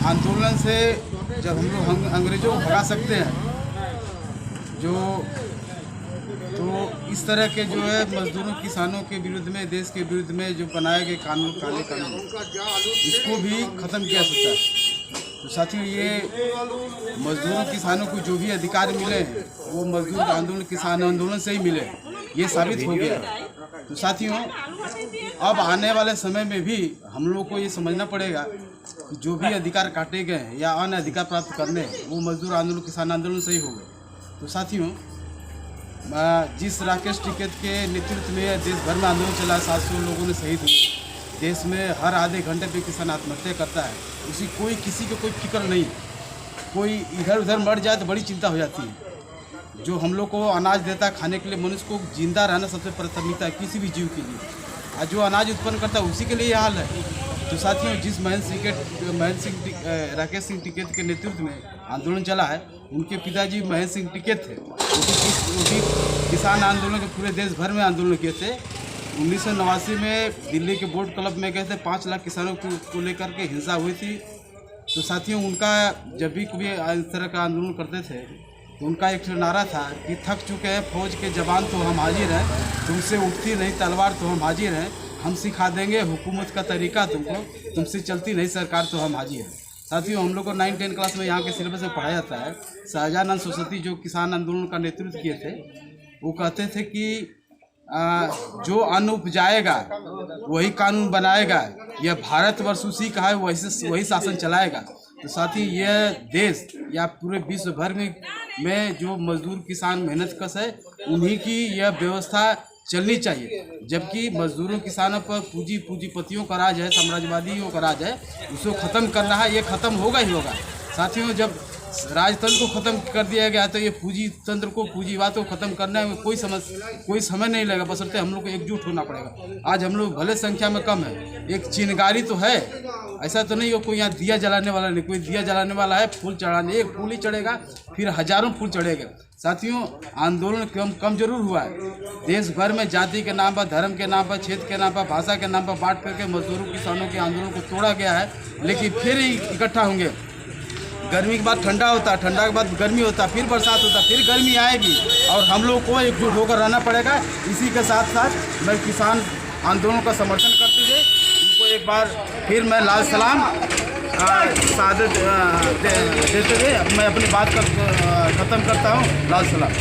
आंदोलन से जब हम लोग अंग्रेजों को भगा सकते हैं, जो तो इस तरह के जो है मजदूरों किसानों के विरुद्ध में, देश के विरुद्ध में जो बनाए गए कानून, काले कानून, इसको भी ख़त्म किया सकता है। तो साथियों, ये मजदूरों किसानों को जो भी अधिकार मिले हैं वो मजदूर आंदोलन, किसान आंदोलन से ही मिले, ये साबित हो गया। तो साथियों, अब आने वाले समय में भी हम लोग को ये समझना पड़ेगा कि जो भी अधिकार काटे गए हैं या अन्य अधिकार प्राप्त करने वो मजदूर आंदोलन, किसान आंदोलन से ही हो गए। तो साथियों, जिस राकेश टिकैत के नेतृत्व में देश भर में आंदोलन चला, 700 लोगों ने शहीद हुए, देश में हर आधे घंटे पे किसान आत्महत्या करता है, किसी को कोई फिक्र नहीं, कोई इधर उधर मर जाए तो बड़ी चिंता हो जाती है। जो हम लोग को अनाज देता है खाने के लिए, मनुष्य को जिंदा रहना सबसे प्राथमिकता है किसी भी जीव के लिए, और जो अनाज उत्पन्न करता है उसी के लिए ये हाल है। तो साथियों, जिस राकेश सिंह टिकैत के नेतृत्व में आंदोलन चला है, उनके पिताजी महेंद्र सिंह टिकैत थे, वो भी किसान आंदोलन के पूरे देश भर में आंदोलन किए थे। 1989 में दिल्ली के बोट क्लब में गए थे, 5 लाख किसानों को लेकर के हिंसा हुई थी। तो साथियों, उनका जब भी कभी इस तरह का आंदोलन करते थे तो उनका एक नारा था कि थक चुके हैं फौज के जवान तो हम हाजिर हैं, तुमसे उठती नहीं तलवार तो हम हाजिर हैं, हम सिखा देंगे हुकूमत का तरीका तुमको, तुमसे चलती नहीं सरकार तो हम हाजिर हैं। साथियों, हम लोग को 9-10 क्लास में यहाँ के सिलेबस में पढ़ाया जाता है। शाहजहां सरस्वती जो किसान आंदोलन का नेतृत्व किए थे, वो कहते थे कि जो अन्न उपजाएगा वही कानून बनाएगा, यह भारतवर्ष उसी का है, वही शासन चलाएगा। तो साथ ही यह देश या पूरे विश्व भर में जो मजदूर किसान मेहनत कश है, उन्हीं की यह व्यवस्था चलनी चाहिए। जबकि मजदूरों किसानों पर पूंजीपतियों का राज है, साम्राज्यवादियों का राज है, उसको ख़त्म करना है, ये ख़त्म होगा ही होगा। साथियों, जब राजतंत्र को ख़त्म कर दिया गया तो ये पूंजी तंत्र को, पूंजीवाद को ख़त्म करने में कोई समय नहीं लगेगा, बशर्ते हम लोग को एकजुट होना पड़ेगा। आज हम लोग भले संख्या में कम है, एक चिनगारी तो है, ऐसा तो नहीं हो कोई यहाँ दिया जलाने वाला नहीं, कोई दिया जलाने वाला है, फूल चढ़ाने, एक फूल ही चढ़ेगा फिर हजारों फूल चढ़ेगा। साथियों, आंदोलन कम जरूर हुआ है, देश भर में जाति के नाम पर, धर्म के नाम पर, क्षेत्र के नाम पर, भाषा के नाम पर बांट करके मजदूरों किसानों के आंदोलन को तोड़ा गया है। लेकिन फिर ही इकट्ठा होंगे, गर्मी के बाद ठंडा होता है, ठंडा के बाद गर्मी होता है, फिर बरसात होता है, फिर गर्मी आएगी, और हम लोग को एकजुट होकर रहना पड़ेगा। इसी के साथ साथ मैं किसान आंदोलन का समर्थन करते हुए उनको एक बार फिर मैं लाल सलाम शहादत देते हुए मैं अपनी बात का ख़त्म करता हूँ। लाल सलाम।